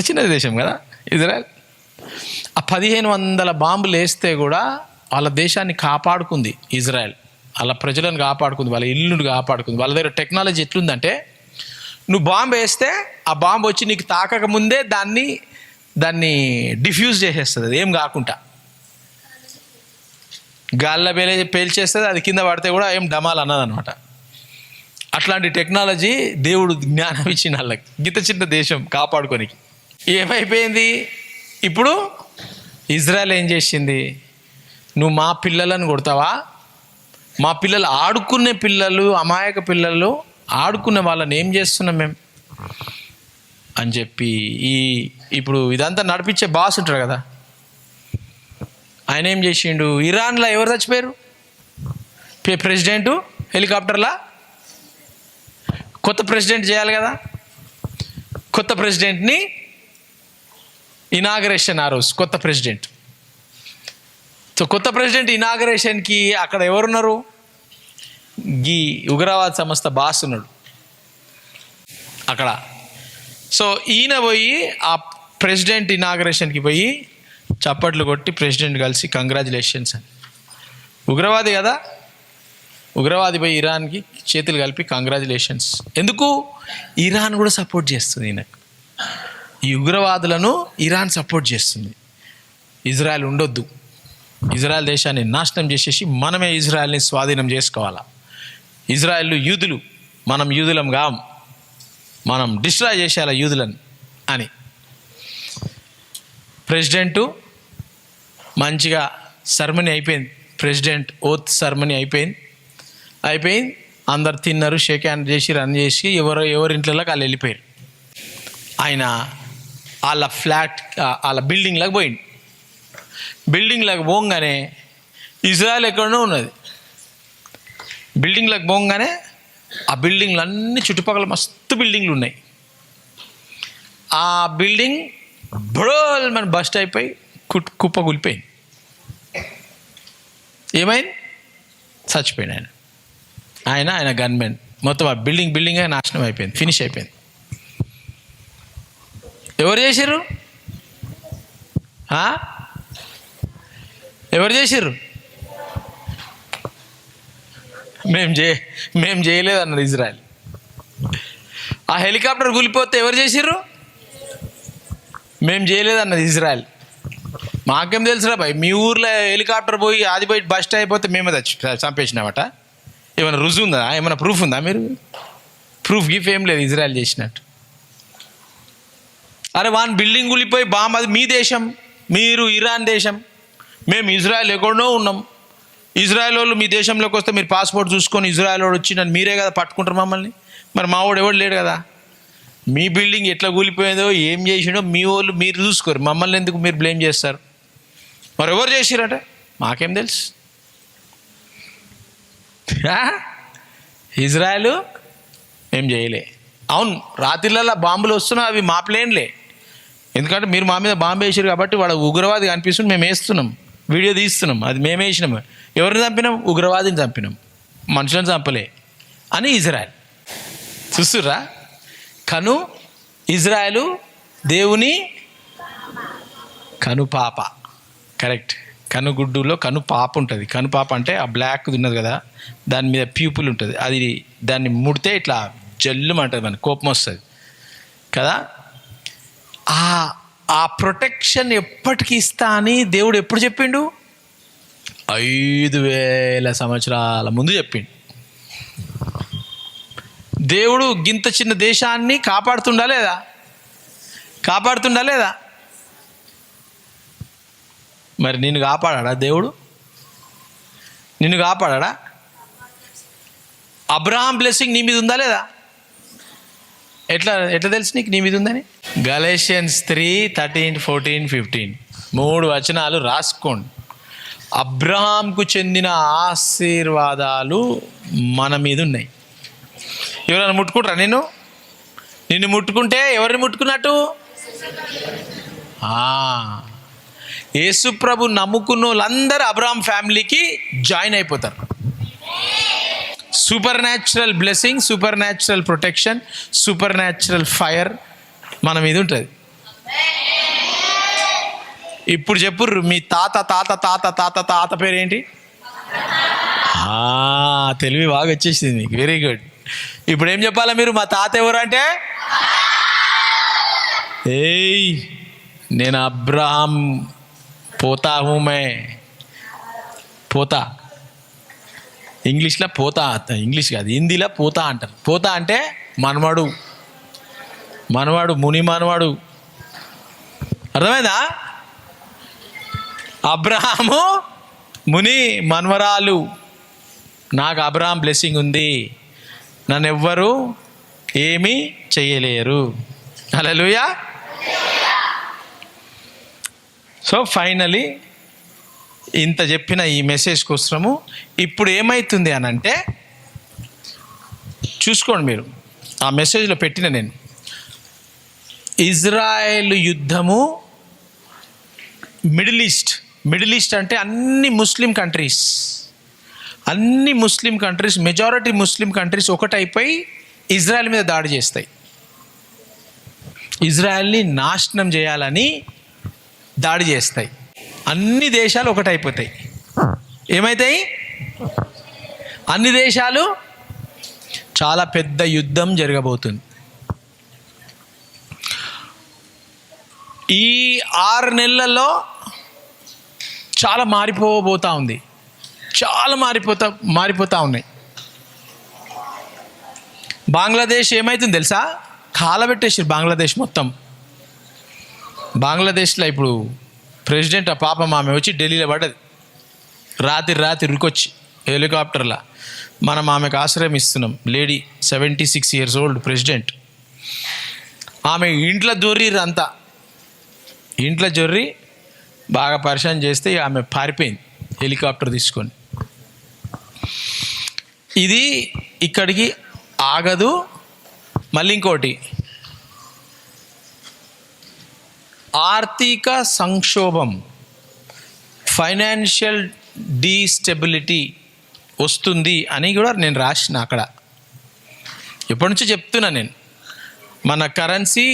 చిన్న దేశం కదా ఇజ్రాయెల్. ఆ 1500 బాంబులు వేస్తే కూడా వాళ్ళ దేశాన్ని కాపాడుకుంది ఇజ్రాయెల్. వాళ్ళ ప్రజలను కాపాడుకుంది, వాళ్ళ ఇల్లును కాపాడుకుంది. వాళ్ళ దగ్గర టెక్నాలజీ ఎట్లుందంటే, నువ్వు బాంబు వేస్తే ఆ బాంబు వచ్చి నీకు తాకకముందే దాన్ని డిఫ్యూజ్ చేసేస్తుంది, అది ఏం కాకుండా గాల్లో పేల్చేస్తుంది. అది కింద పడితే కూడా ఏం డమాల్ అన్నదనమాట. అట్లాంటి టెక్నాలజీ దేవుడు జ్ఞానం ఇచ్చిన వాళ్ళకి, గిత చిన్న దేశం కాపాడుకోనికి. ఏమైపోయింది ఇప్పుడు? ఇజ్రాయెల్ ఏం చేసింది? నువ్వు మా పిల్లలను కొడతావా? మా పిల్లలు ఆడుకునే పిల్లలు, అమాయక పిల్లలు ఆడుకునే వాళ్ళని ఏం చేస్తున్నాం మేము అని చెప్పి ఇప్పుడు ఇదంతా నడిపించే బాస్ ఉంటాడు కదా, ఆయన ఏం చేసిండు? ఇరాన్లో ఎవరు చచ్చిపోయారు? ప్రెసిడెంటు హెలికాప్టర్లా. కొత్త ప్రెసిడెంట్ చేయాలి కదా, కొత్త ప్రెసిడెంట్ని ఇనాగరేషన్ ఆ రోజు, కొత్త ప్రెసిడెంట్. సో కొత్త ప్రెసిడెంట్ ఇనాగరేషన్కి అక్కడ ఎవరున్నారు? ఈ ఉగ్రవాద సంస్థ బాస్ ఉన్నాడు అక్కడ. సో ఈయన పోయి ఆ ప్రెసిడెంట్ ఇనాగరేషన్కి పోయి చప్పట్లు కొట్టి ప్రెసిడెంట్ కలిసి కంగ్రాచులేషన్స్ అని. ఉగ్రవాది కదా, ఉగ్రవాది పోయి ఇరాన్కి చేతులు కలిపి కంగ్రాచులేషన్స్. ఎందుకు? ఇరాన్ కూడా సపోర్ట్ చేస్తుంది ఈయనకు. ఈ ఉగ్రవాదులను ఇరాన్ సపోర్ట్ చేస్తుంది. ఇజ్రాయెల్ ఉండొద్దు, ఇజ్రాయెల్ దేశాన్ని నాశనం చేసేసి మనమే ఇజ్రాయెల్ని స్వాధీనం చేసుకోవాలా. ఇజ్రాయెల్ యూదులు, మనం యూదులం కాం, మనం డిస్ట్రాయ్ చేసేయాల యూదులను అని ప్రెసిడెంటు మంచిగా సర్మనీ అయిపోయింది. ప్రెసిడెంట్ ఓత్ సర్మనీ అయిపోయింది. అందరు తిన్నారు, షేక్ హ్యాండ్ చేసి రన్ చేసి ఎవరి ఇంట్లోకి వాళ్ళు వెళ్ళిపోయారు. ఆయన వాళ్ళ ఫ్లాట్ వాళ్ళ బిల్డింగ్లోకి పోయింది. బిల్డింగ్లోకి పోగానే ఇజ్రాయెల్ ఎక్కడో ఉన్నది. బిల్డింగ్లోకి పోగానే ఆ బిల్డింగ్లు అన్ని చుట్టుపక్కల మస్తు బిల్డింగ్లు ఉన్నాయి. ఆ బిల్డింగ్ బడోల్ మన బస్ట్ అయిపోయి కుప్ప కూలిపోయింది. ఏమైంది? చచ్చిపోయాడు ఆయన గన్మెన్. మొత్తం ఆ బిల్డింగే నాశనం అయిపోయింది, ఫినిష్ అయిపోయింది. ఎవరు చేసిర్రు? ఎవరు చేసిర్రు? మేము చేయలేదు అన్నది ఇజ్రాయెల్. ఆ హెలికాప్టర్ కూలిపోతే ఎవరు చేసిర్రు? మేము చేయలేదు అన్నది ఇజ్రాయెల్. మాకేం తెలుసురా భయ్, మీ ఊర్లో హెలికాప్టర్ పోయి అది పోయి బస్ట్ అయిపోతే మేమే చంపేసినామట. ఏమైనా రుజువు ఉందా? ఏమైనా ప్రూఫ్ ఉందా? మీరు ప్రూఫ్ గిఫ్ ఏం లేదు ఇజ్రాయెల్ చేసినట్టు. అరే వాన్ బిల్డింగ్ కూలిపోయి బాంబు, అది మీ దేశం, మీరు ఇరాన్ దేశం, మేము ఇజ్రాయెల్ ఎక్కడో ఉన్నాం. ఇజ్రాయెల్ వాళ్ళు మీ దేశంలోకి వస్తే మీరు పాస్పోర్ట్ చూసుకొని ఇజ్రాయెల్ వాడు వచ్చి నన్ను మీరే కదా పట్టుకుంటారు మమ్మల్ని. మరి మా వాడు ఎవడు లేడు కదా. మీ బిల్డింగ్ ఎట్లా కూలిపోయిందో ఏం చేసిండో మీ వాళ్ళు మీరు చూసుకోరు, మమ్మల్ని ఎందుకు మీరు బ్లేమ్ చేస్తారు? మరి ఎవరు చేసిరట? మాకేం తెలుసు. ఇజ్రాయెల్ ఏం చేయలే. అవును, రాత్రిళ్ళ బాంబులు వస్తున్నాయి, అవి మా ప్లేన్లే. ఎందుకంటే మీరు మా మీద బాంబు వేసారు కాబట్టి వాడు ఉగ్రవాది కనిపిస్తుంది, మేము వేస్తున్నాం, వీడియో తీస్తున్నాం, అది మేము వేసినాం. ఎవరిని చంపినాం? ఉగ్రవాదిని చంపినాం, మనుషులను చంపలే అని ఇజ్రాయెల్. చూస్తుర్రా? ఇజ్రాయెలు దేవుని కనుపాప. కరెక్ట్. కనుగుడ్డులో కనుపాప ఉంటుంది. కనుపాప అంటే ఆ బ్లాక్ ఉన్నది కదా, దాని మీద ప్యూపుల్ ఉంటుంది. అది దాన్ని ముడితే ఇట్లా జల్లుమంటుంది, మనకి కోపం వస్తుంది కదా. ఆ ప్రొటెక్షన్ ఎప్పటికి ఇస్తా అని దేవుడు ఎప్పుడు చెప్పిండు? 5,000 సంవత్సరాల ముందు చెప్పిండు. దేవుడు గింత చిన్న దేశాన్ని కాపాడుతుండా లేదా? మరి నిన్ను కాపాడా దేవుడు? నిన్ను కాపాడా? అబ్రహాం బ్లెస్సింగ్ నీ మీద ఉందా లేదా? ఎట్లా తెలుసు నీకు నీ మీద ఉందని? గలేషియన్స్ 3:13, 14, 15 3 వచనాలు రాసుకోండి. అబ్రహాంకు చెందిన ఆశీర్వాదాలు మన మీద ఉన్నాయి. ఎవరైనా ముట్టుకుంటారా? నిన్ను ముట్టుకుంటే ఎవరిని ముట్టుకున్నట్టు? యేసు ప్రభు నమ్ముకున్న వాళ్ళందరూ అబ్రహాం ఫ్యామిలీకి జాయిన్ అయిపోతారు. Super natural blessing, super natural protection, super natural fire మన మీద ఉంటుంది. ఇప్పుడు చెప్పుర్రు, మీ తాత తాత తాత తాత తాత పేరేంటి? తెలివి బాగా వచ్చేసింది మీకు, వెరీ గుడ్. ఇప్పుడు ఏం చెప్పాలా మీరు? మా తాత ఎవరు అంటే, నేను అబ్రహాం పోతా హూమే. పోతా ఇంగ్లీష్లో పోతా, ఇంగ్లీష్ కాదు హిందీలో పోతా అంటారు. పోతా అంటే మనవాడు, ముని మనవాడు. అర్థమైందా? అబ్రహాము ముని మనవరాలు. నాకు అబ్రహాం బ్లెస్సింగ్ ఉంది, నన్ను ఎవ్వరు ఏమీ చేయలేరు. హల్లెలూయా. సో ఫైనలీ ఇంత చెప్పిన ఈ మెసేజ్ కోసము ఇప్పుడు ఏమవుతుంది అని అంటే, చూసుకోండి మీరు, ఆ మెసేజ్లో పెట్టిన నేను ఇజ్రాయెల్ యుద్ధము మిడిల్ ఈస్ట్ అంటే అన్ని Muslim countries, majority Muslim countries ఒకటైపోయి ఇజ్రాయెల్ మీద దాడి చేస్తాయి. ఇజ్రాయెల్ని నాశనం చేయాలని దాడి చేస్తాయి. అన్ని దేశాలు ఒకటైపోతాయి. ఏమవుతాయి? అన్ని దేశాలు, చాలా పెద్ద యుద్ధం జరగబోతుంది. ఈ 6 నెలల్లో చాలా మారిపోబోతా ఉంది. చాలా మారిపోతా ఉన్నాయి. బంగ్లాదేశ్ ఏమవుతుంది తెలుసా? కాలబెట్టేసారు బంగ్లాదేశ్ మొత్తం. బంగ్లాదేశ్లో ఇప్పుడు ప్రెసిడెంట్ ఆ పాపం ఆమె వచ్చి ఢిల్లీలో పడ్డది. రాత్రి ఉరికొచ్చి హెలికాప్టర్లా. మనం ఆమెకు ఆశ్రయం ఇస్తున్నాం. Lady 76 years old president. ఆమె ఇంట్లో జొర్రీరు అంతా. ఇంట్లో జొర్రి బాగా పరిశాన్ చేస్తే ఆమె పారిపోయింది హెలికాప్టర్ తీసుకొని. ఇది ఇక్కడికి ఆగదు. మళ్ళీ ఇంకోటి, ఆర్థిక సంక్షోభం, ఫైనాన్షియల్ డీస్టెబిలిటీ వస్తుంది అని కూడా నేను రాసిన అక్కడ. ఎప్పటి నుంచో చెప్తున్నా నేను, మన కరెన్సీ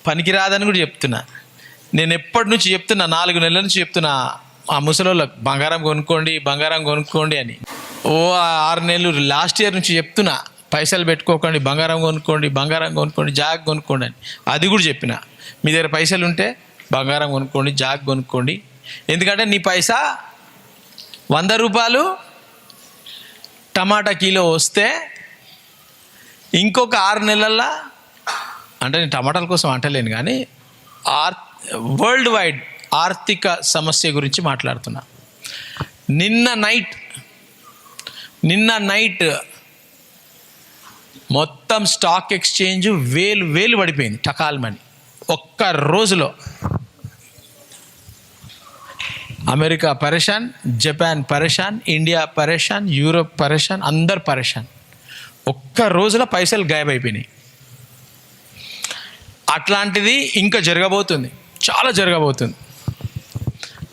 పనికిరాదని కూడా చెప్తున్నా. నేను ఎప్పటి నుంచి చెప్తున్నా, 4 నెలల నుంచి చెప్తున్నా ఆ ముసలోళ్ళకి బంగారం కొనుక్కోండి అని. 6 నెలలు లాస్ట్ ఇయర్ నుంచి చెప్తున్నా, పైసలు పెట్టుకోకండి, బంగారం కొనుక్కోండి, జాగ్ కొనుక్కోండి అని. అది కూడా చెప్పిన, మీ దగ్గర పైసలు ఉంటే బంగారం కొనుక్కోండి, జాగ్ కొనుక్కోండి. ఎందుకంటే నీ పైసా 100 రూపాయలు టమాటా కిలో వస్తే ఇంకొక 6 నెలల్లో, అంటే నేను టమాటాల కోసం అంటలేను కానీ వరల్డ్ వైడ్ ఆర్థిక సమస్య గురించి మాట్లాడుతున్నా. నిన్న నైట్ మొత్తం స్టాక్ ఎక్స్చేంజ్ వేలు పడిపోయింది టకాల్మని ఒక్క రోజులో. అమెరికా పరేషాన్, జపాన్ పరేషాన్, ఇండియా పరేషాన్, యూరోప్ పరేషాన్, అందరు పరేషాన్. ఒక్క రోజులో పైసలు గాయబైపోయినాయి. అట్లాంటిది ఇంకా జరగబోతుంది, చాలా జరగబోతుంది.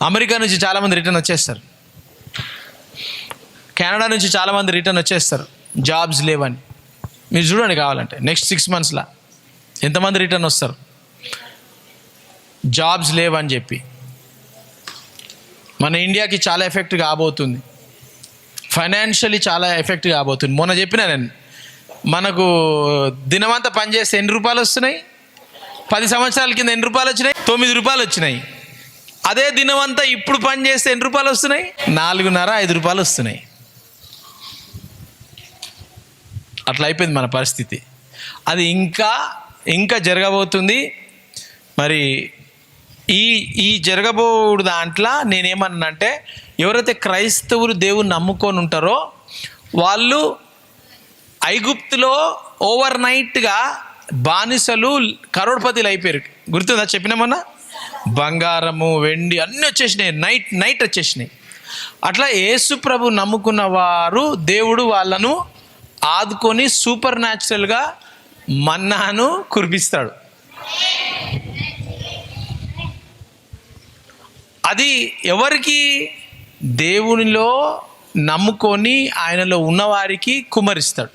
అమెరికా నుంచి చాలామంది రిటర్న్ వచ్చేస్తారు, కెనడా నుంచి చాలామంది రిటర్న్ వచ్చేస్తారు జాబ్స్ లేవని. మీరు చూడండి కావాలంటే నెక్స్ట్ 6 monthsలో ఎంతమంది రిటర్న్ వస్తారు జాబ్స్ లేవని చెప్పి. మన ఇండియాకి చాలా ఎఫెక్ట్ కాబోతుంది, ఫైనాన్షియలీ చాలా ఎఫెక్ట్ కాబోతుంది. మొన్న చెప్పిన నేను, మనకు దినమంతా పనిచేస్తే ఎన్ని రూపాయలు వస్తున్నాయి? 10 సంవత్సరాల కింద ఎన్ని రూపాయలు వచ్చినాయి? 9 రూపాయలు వచ్చినాయి. అదే దినమంతా ఇప్పుడు పని చేస్తే ఎన్ని రూపాయలు వస్తున్నాయి? 4.5-5 రూపాయలు వస్తున్నాయి. అట్లా అయిపోయింది మన పరిస్థితి. అది ఇంకా జరగబోతుంది. మరి ఈ జరగబోడు దాంట్లో నేనేమన్నానంటే, ఎవరైతే క్రైస్తవులు దేవుని నమ్ముకొని ఉంటారో వాళ్ళు ఐగుప్తులో ఓవర్ నైట్గా బానిసలు కరోడ్పతిలు అయిపోయారు. గుర్తుందా చెప్పినామన్నా? బంగారము, వెండి అన్నీ వచ్చేసినాయి, నైట్ వచ్చేసినాయి. అట్లా యేసు ప్రభు నమ్ముకున్న వారు దేవుడు వాళ్ళను ఆదుకొని సూపర్ న్యాచురల్గా మన్నాను కురిపిస్తాడు. అది ఎవరికి? దేవునిలో నమ్ముకొని ఆయనలో ఉన్నవారికి కుమ్మరిస్తాడు.